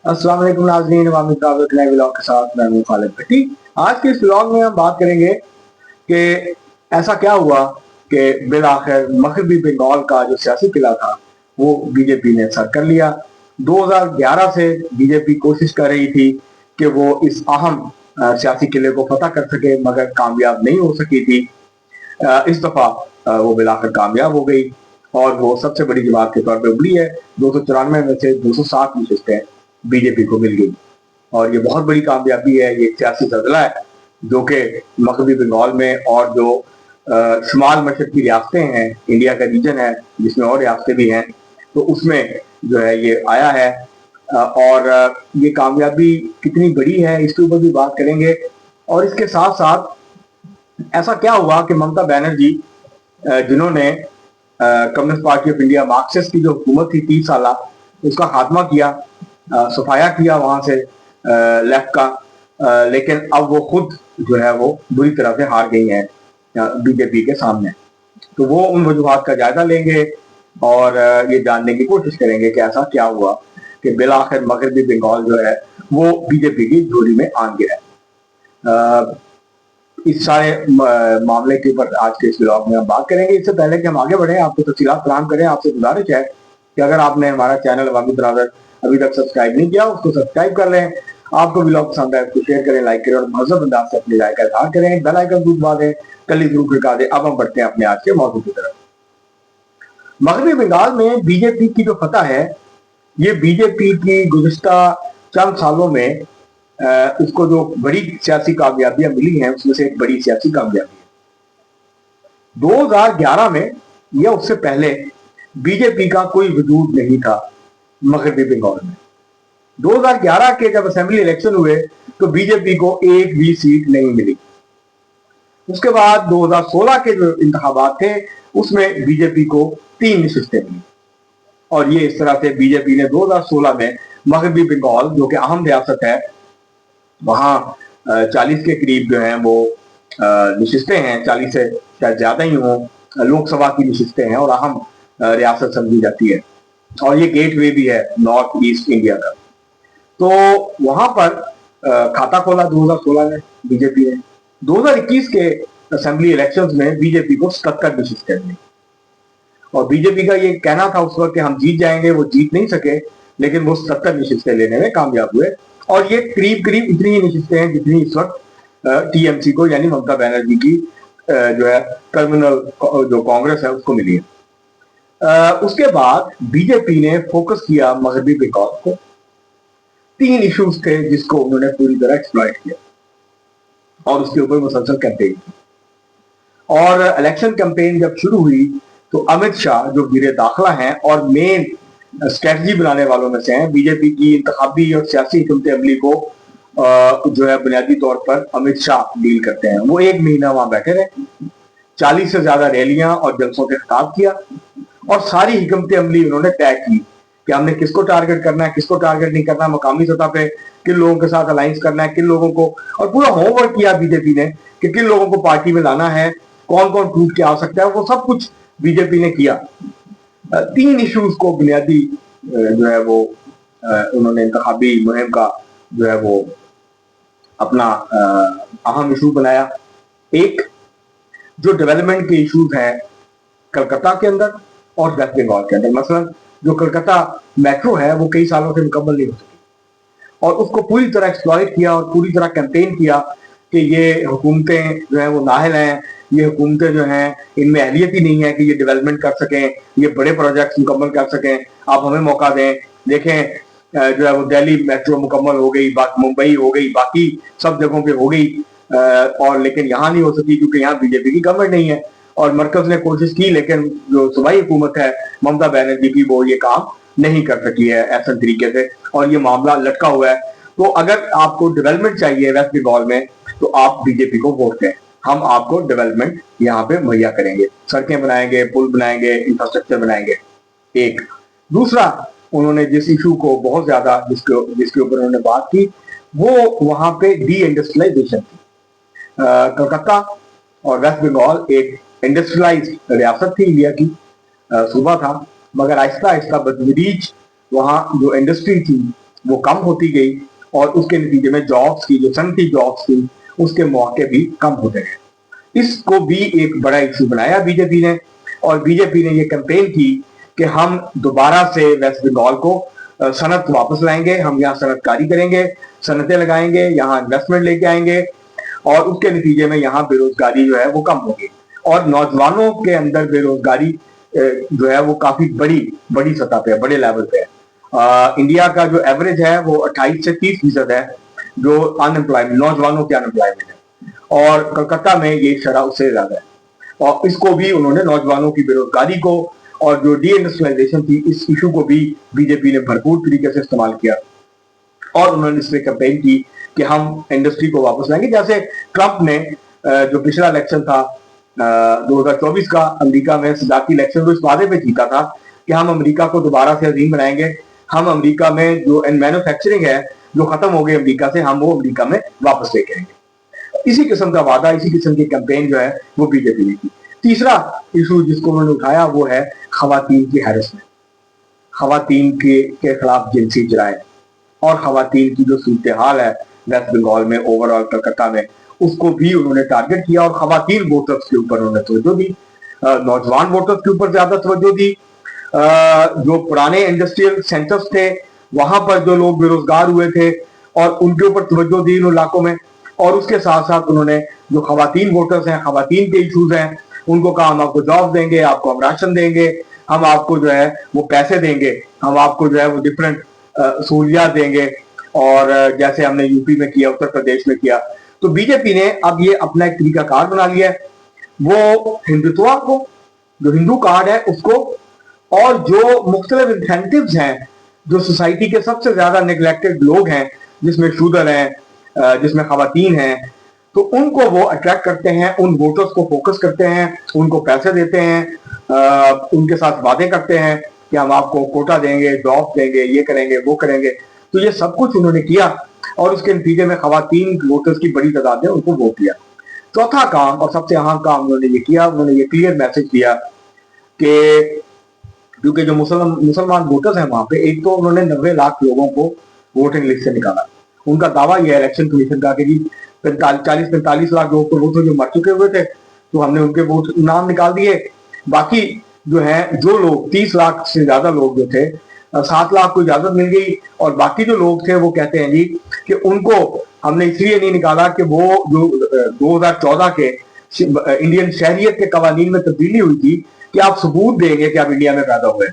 अस्सलाम वालेकुम नाज़रीन, वामिद दावत नए व्लॉग के साथ मैं हूं खालिद भट्टी। आज के इस व्लॉग में हम बात करेंगे कि ऐसा क्या हुआ कि बिल आखिर मगरबी बंगाल का जो सियासी किला था वो बीजेपी ने सर कर लिया। 2011 से बीजेपी कोशिश कर रही थी कि वो इस अहम सियासी किले को फतह कर सके, मगर कामयाब नहीं हो सकी थी। इस दफा वो बिल आखिर कामयाब हो गई और वो सबसे बड़ी जमात के तौर पर उभरी है। 294 में से 207 नशिस्तें बीजेपी को मिल गई और ये बहुत बड़ी कामयाबी है। ये एक सियासी जल्जला है जो कि मगरबी बंगाल में और जो शुमाल मशरक की रियासतें हैं, इंडिया का रीजन है जिसमें और रियासतें भी हैं, तो उसमें जो है ये आया है। और ये कामयाबी कितनी बड़ी है इसके ऊपर भी बात करेंगे। और इसके साथ साथ ऐसा क्या हुआ कि ममता बनर्जी जिन्होंने communist party of India Marxist की जो हुकूमत थी 30 साल, उसका खात्मा किया, सफाया किया वहां से लेफ्ट का, लेकिन अब वो खुद जो है वो बुरी तरह से हार गई हैं बीजेपी के सामने। तो वो उन वजूहात का जायजा लेंगे और ये जानने की कोशिश करेंगे कि ऐसा क्या हुआ कि बिल आखिर मगरबी बंगाल जो है वो बीजेपी की झोली में आ गया है। इस सारे मामले के ऊपर आज के इस ब्लॉग में हम बात करेंगे। इससे पहले कि हम आगे बढ़े, आपको तफसीलात फराहम करें, आपसे गुजारिश है कि अगर आपने हमारा चैनल वामिद रावर अभी तक सब्सक्राइब नहीं किया उसको सब्सक्राइब कर लें। आपको ब्लॉग पसंद है उसको शेयर करें, लाइक करें और महजब अंदाज से अपनी राय का इजहार करें। बेल आइकन जरूर दबा दें, कली जरूर खिड़का दें। अब हम बढ़ते हैं अपने आज के मौजूद की तरफ। मगरबी बंगाल में बीजेपी की जो फतह है, ये बीजेपी की गुज़िश्ता चंद सालों में उसको जो बड़ी सियासी कामयाबियां मिली हैं उसमें से एक बड़ी सियासी कामयाबी है। 2011 में या उससे पहले बीजेपी का कोई वजूद नहीं था मगरबी बंगाल में। 2011 के जब असेंबली इलेक्शन हुए तो बीजेपी को एक भी सीट नहीं मिली। उसके बाद 2016 के जो इंतखाबात थे उसमें बीजेपी को 3 नशिस्तें मिली और ये इस तरह से बीजेपी ने 2016 में मगरबी बंगाल जो कि अहम रियासत है, वहां 40 के करीब जो हैं वो नशिस्तें हैं, 40 से शायद ज्यादा ही हो, लोकसभा की नशिस्तें हैं और अहम रियासत समझी जाती है और ये गेटवे भी है नॉर्थ ईस्ट इंडिया का। तो वहां पर खाता खोला 2016 में बीजेपी ने। 2021 के असेंबली इलेक्शंस में बीजेपी को 77 नशिस्तें मिली और बीजेपी का ये कहना था उस वक्त कि हम जीत जाएंगे। वो जीत नहीं सके लेकिन वो 77 नशिस्तें लेने में कामयाब हुए और ये करीब करीब इतनी ही नशिस्तें हैं जितनी इस वक्त टीएमसी को यानी ममता बनर्जी की जो है टर्मिनल जो कांग्रेस है उसको मिली है। उसके बाद बीजेपी ने फोकस किया मगरबी बंगाल को। 3 इश्यूज थे जिसको उन्होंने पूरी तरह एक्सप्लॉइट किया और उसके ऊपर मुसलसल कैंपेन की। और इलेक्शन कैंपेन जब शुरू हुई तो अमित शाह जो वीर दाखिला हैं और मेन स्ट्रेटजी बनाने वालों में से हैं, बीजेपी की इंतखाबी और सियासी हिकमत अमली को जो है बुनियादी तौर पर अमित शाह डील करते हैं। वो 1 महीना वहां बैठे रहे, 40 से ज्यादा रैलियां और जलसों से खिताब किया और सारी हिकमत अमली उन्होंने तय की कि हमने किसको टारगेट करना है, किसको टारगेट नहीं करना, मकामी सतह पे किन लोगों के साथ अलायंस करना है, किन लोगों को, और पूरा होमवर्क किया बीजेपी ने कि किन लोगों को पार्टी में लाना है, कौन कौन टूट के आ सकता है, वो सब कुछ बीजेपी ने किया। 3 इश्यूज को बुनियादी जो है वो उन्होंने इंतखाबी मुहिम का जो है वो अपना अहम इशू बनाया। एक जो डेवलपमेंट के इश्यूज हैं कलकत्ता के अंदर और वेस्ट बंगाल के अंदर, मसलन जो कलकत्ता मेट्रो है वो कई सालों से मुकम्मल नहीं हो सकी और उसको पूरी तरह एक्सप्लॉइट किया और पूरी तरह कैंपेन किया कि ये हुकूमतें जो है वो नाअहल हैं, ये हुकूमतें जो हैं इनमें अहलियत ही नहीं है कि ये डेवलपमेंट कर सकें, ये बड़े प्रोजेक्ट्स मुकम्मल कर सकें, आप हमें मौका दें। देखें जो है वो दिल्ली मेट्रो मुकम्मल हो गई, मुंबई हो गई, बाकी सब जगहों पे हो गई और लेकिन यहाँ नहीं हो सकी क्योंकि यहाँ बीजेपी की गवर्नमेंट नहीं है और मरकज ने कोशिश की लेकिन जो सूबाई हुकूमत है ममता बनर्जी की वो ये काम नहीं कर सकी है ऐसा तरीके से और ये मामला लटका हुआ है। तो अगर आपको डेवलपमेंट चाहिए वेस्ट बंगाल में तो आप बीजेपी को वोट दें, हम आपको डेवलपमेंट यहाँ पे मुहैया करेंगे, सड़कें बनाएंगे, पुल बनाएंगे, इंफ्रास्ट्रक्चर बनाएंगे। एक दूसरा उन्होंने जिस इशू को बहुत ज्यादा जिसके ऊपर उन्होंने बात की वो वहां पे डी इंडस्ट्रियलाइजेशन थी। कलकत्ता और वेस्ट बंगाल एक इंडस्ट्रियलाइज रियासत थी, इंडिया की सूबा था, मगर आहिस्ता आहिस्ता बदतदरीज वहां जो इंडस्ट्री थी वो कम होती गई और उसके नतीजे में जॉब्स की, जो सनती जॉब्स थी, उसके मौके भी कम होते गए। इसको भी एक बड़ा इशू बनाया बीजेपी ने, और बीजेपी ने ये कैंपेन की कि हम दोबारा से वेस्ट बंगाल को सनत वापस लाएंगे, हम यहाँ सनतकारी करेंगे, सनतें लगाएंगे, यहाँ इन्वेस्टमेंट लेके आएंगे, और उसके नतीजे में यहाँ बेरोजगारी जो है वो कम होगी, और नौजवानों के अंदर बेरोजगारी जो है वो काफी बड़ी सतह पे है, बड़े लेवल पे है। इंडिया का जो एवरेज है वो 28 से 30% है जो अनएम्प्लॉयमेंट, नौजवानों के अनएम्प्लॉयमेंट है, और कलकत्ता में ये शरह उससे ज्यादा है। और इसको भी उन्होंने, नौजवानों की बेरोजगारी को और जो डी इंडस्ट्रियलाइजेशन थी, इस इशू को भी बीजेपी ने भरपूर तरीके से इस्तेमाल किया, और उन्होंने इस पर कैंपेन की कि हम इंडस्ट्री को वापस लाएंगे। जैसे ट्रंप ने जो पिछला इलेक्शन था 2024 का अमेरिका में सदारती इलेक्शन, तो इस वादे पे जीता था कि हम अमेरिका को दोबारा से अजीम बनाएंगे, हम अमेरिका में जो मैन्युफैक्चरिंग है जो खत्म हो गई अमेरिका से, हम वो अमेरिका में वापस लेके आएंगे। इसी किस्म का वादा, इसी किस्म की कैंपेन जो है वो बीजेपी ने की। तीसरा इशू जिसको उन्होंने उठाया वो है खवातीन की हैरेसमेंट, खवातीन के खिलाफ जिनसी जराए, और खवातीन की जो सूरत हाल है वेस्ट बंगाल में, ओवरऑल कलकत्ता में, उसको भी उन्होंने टारगेट किया, और खवातीन वोटर्स के ऊपर उन्होंने तवज्जो दी, नौजवान वोटर्स के ऊपर ज्यादा तवज्जो दी। जो पुराने इंडस्ट्रियल सेंटर्स थे वहां पर जो लोग बेरोजगार हुए थे और उनके ऊपर तवज्जो दी उन इलाकों में, और उसके साथ साथ उन्होंने जो खवातीन वोटर्स हैं, खवातीन के इशूज हैं, उनको कहा हम आपको जॉब देंगे, आपको हम राशन देंगे, हम आपको जो है वो पैसे देंगे, हम आपको जो है वो डिफरेंट सहूलियात देंगे, और जैसे हमने यूपी में किया, उत्तर प्रदेश में किया। तो बीजेपी ने अब ये अपना एक तरीकाकार बना लिया है, वो हिंदुत्व को, जो हिंदू कार्ड है उसको, और जो मुख्तलिफ इंसेंटिव्स हैं, जो सोसाइटी के सबसे ज्यादा निगलेक्टेड लोग हैं, जिसमें शूदर हैं, जिसमें खवातीन हैं, तो उनको वो अट्रैक्ट करते हैं, उन वोटर्स को फोकस करते हैं, उनको पैसे देते हैं, उनके साथ वादे करते हैं कि हम आपको कोटा देंगे, जॉब देंगे, ये करेंगे, वो करेंगे। तो ये सब कुछ उन्होंने किया, और उसके नतीजे में खवातीन वोटर्स की बड़ी तादाद ने उनको वोट दिया। चौथा काम और सबसे अहम काम उन्होंने ये किया, उन्होंने ये क्लियर मैसेज दिया कि क्योंकि जो मुसलमान वोटर्स हैं वहां पे, एक तो उन्होंने 90 लाख लोगों को वोटिंग लिस्ट से निकाला। उनका दावा यह है इलेक्शन कमीशन का कि 40-45 लाख लोग तो वो थे जो मर चुके हुए थे, तो हमने उनके वोट नाम निकाल दिए। बाकी जो है, जो लोग 30 लाख से ज्यादा लोग जो थे, 7 लाख को इजाजत मिल गई, और बाकी जो लोग थे वो कहते हैं जी कि उनको हमने इसलिए नहीं निकाला कि वो जो 2014 के इंडियन शहरियत के कवानीन में तब्दीली हुई थी कि आप सबूत देंगे कि आप इंडिया में पैदा हुए।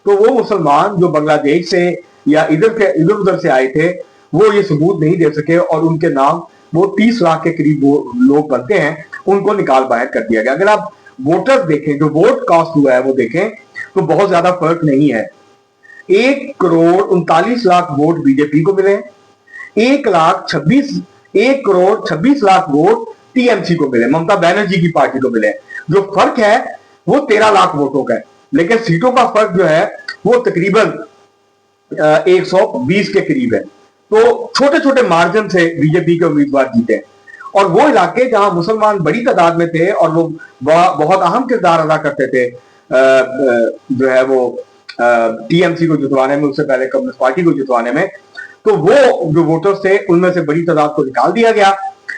तो वो मुसलमान जो बांग्लादेश से या इधर उधर से आए थे, वो ये सबूत नहीं दे सके, और उनके नाम वो 30 लाख के करीब वो लोग बनते हैं, उनको निकाल बाहर कर दिया गया। अगर आप वोटर देखें, जो वोट कास्ट हुआ है वो देखें, तो बहुत ज्यादा फर्क नहीं है। 1,39,00,000 वोट बीजेपी को मिले, 1,26,00,000 वोट टीएमसी को मिले, ममता बनर्जी की पार्टी को मिले। जो फर्क है वो 13 लाख वोटों का है, लेकिन सीटों का फर्क जो है वो तकरीबन 120 के करीब है। तो छोटे छोटे मार्जिन से बीजेपी के उम्मीदवार जीते, और वो इलाके जहां मुसलमान बड़ी तादाद में थे और वो बहुत अहम किरदार अदा करते थे जो है वो टीएमसी को जितवाने में, उससे पहले कम्युनिस्ट पार्टी को जितवाने में, तो वो जो वोटर्स थे उनमें से बड़ी तादाद को निकाल दिया गया,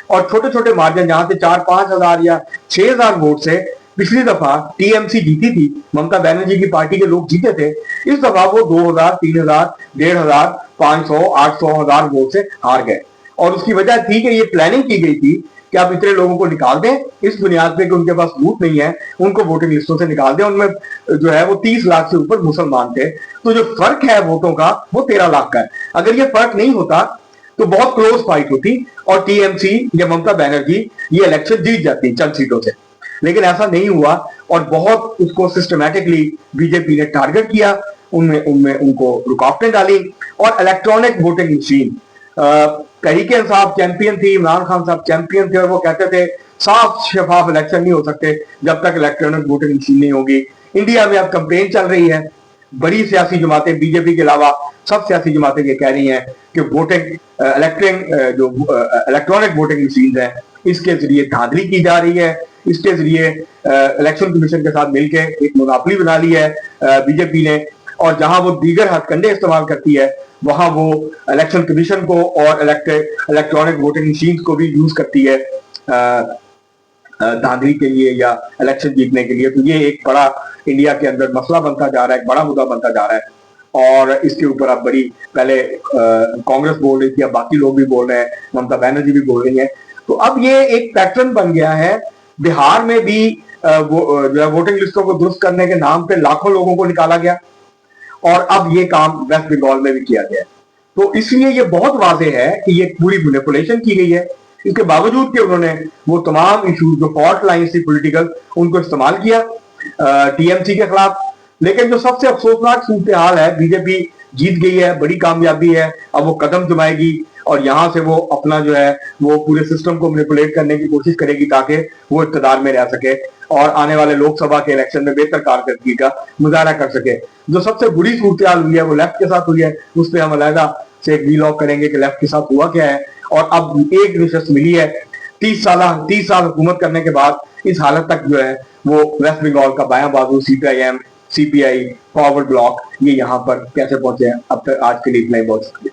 और छोटे छोटे मार्जिन जहां से 4-5 हजार या 6,000 वोट से पिछली दफा टीएमसी जीती थी, ममता बनर्जी की पार्टी के लोग जीते थे, इस दफा वो 2,000, 3,000, 1,500, 500, 800, 1,000 वोट से हार गए। और उसकी वजह थी कि ये प्लानिंग की गई थी कि आप इतने लोगों को निकाल दें, इस बुनियाद पे कि उनके पास बूथ नहीं है, उनको वोटिंग लिस्टों से निकाल दें। उनमें जो है वो 30 लाख से ऊपर मुसलमान थे, तो जो फर्क है वोटों का वो 13 लाख का है। अगर ये फर्क नहीं होता तो बहुत क्लोज फाइट होती, और टीएमसी या ममता बनर्जी ये इलेक्शन जीत जाती चंद सीटों से, लेकिन ऐसा नहीं हुआ, और बहुत उसको सिस्टमैटिकली बीजेपी ने टारगेट किया, उनमें उनको रुकावटें डाली। और electronic voting machine, Tehreek Insaf champion थी, इमरान खान साहब चैंपियन थे, और वो कहते थे साफ शफाफ इलेक्शन नहीं हो सकते जब तक इलेक्ट्रॉनिक वोटिंग मशीन नहीं होगी। इंडिया में अब कंपेन चल रही है, बड़ी सियासी जमातें, बीजेपी के अलावा सब सियासी जमातें ये कह रही हैं कि इलेक्ट्रॉनिक वोटिंग मशीन है, इसके जरिए धांधली की जा रही है, इसके जरिए इलेक्शन कमीशन के साथ मिलकर एक मोनोपोली बना ली है बीजेपी ने, और जहां वो दीगर हथकंडे इस्तेमाल करती है वहां वो इलेक्शन कमीशन को और इलेक्ट्रॉनिक वोटिंग मशीन को भी यूज करती है धांधली के लिए या इलेक्शन जीतने के लिए। तो ये एक बड़ा इंडिया के अंदर मसला बनता जा रहा है, एक बड़ा मुद्दा बनता जा रहा है, और इसके ऊपर अब बड़ी पहले कांग्रेस बोल रही थी, अब बाकी लोग भी बोल रहे हैं, ममता बनर्जी भी बोल रही है। तो अब ये एक पैटर्न बन गया है। बिहार में भी जो है वोटिंग लिस्टों को दुरुस्त करने के नाम पे लाखों लोगों को निकाला गया, और अब ये काम वेस्ट बंगाल में भी किया गया। तो इसलिए ये बहुत वाज़ेह है कि ये पूरी मैनिपुलेशन की गई है। इसके बावजूद कि उन्होंने वो तमाम इशू जो फॉल्ट लाइन थी पॉलिटिकल, उनको इस्तेमाल किया टीएमसी के खिलाफ। लेकिन जो सबसे अफसोसनाक सूरत हाल है, बीजेपी जीत गई है, बड़ी कामयाबी है, अब वो कदम जमाएगी और यहां से वो अपना जो है वो पूरे सिस्टम को मैनिपुलेट करने की कोशिश करेगी ताकि वो इक़्तिदार में रह सके और आने वाले लोकसभा के इलेक्शन में बेहतर कारकर्दगी का मुजाहरा कर सके। जो सबसे बुरी सूरत हाल हुई है वो लेफ्ट के साथ हुई है, उस पर हम अलहदा से एक वीलॉग करेंगे कि लेफ्ट के साथ हुआ क्या है। और अब एक नशस्त मिली है 30 साल हुकूमत करने के बाद, इस हालत तक जो है वो वेस्ट बंगाल का बायां बाजू सीपीआईएम, सीपीआई, फॉरवर्ड ब्लॉक, ये यहाँ पर कैसे पहुंचे हैं। अब तक आज के लिए इतना ही, बहुत शुक्रिया।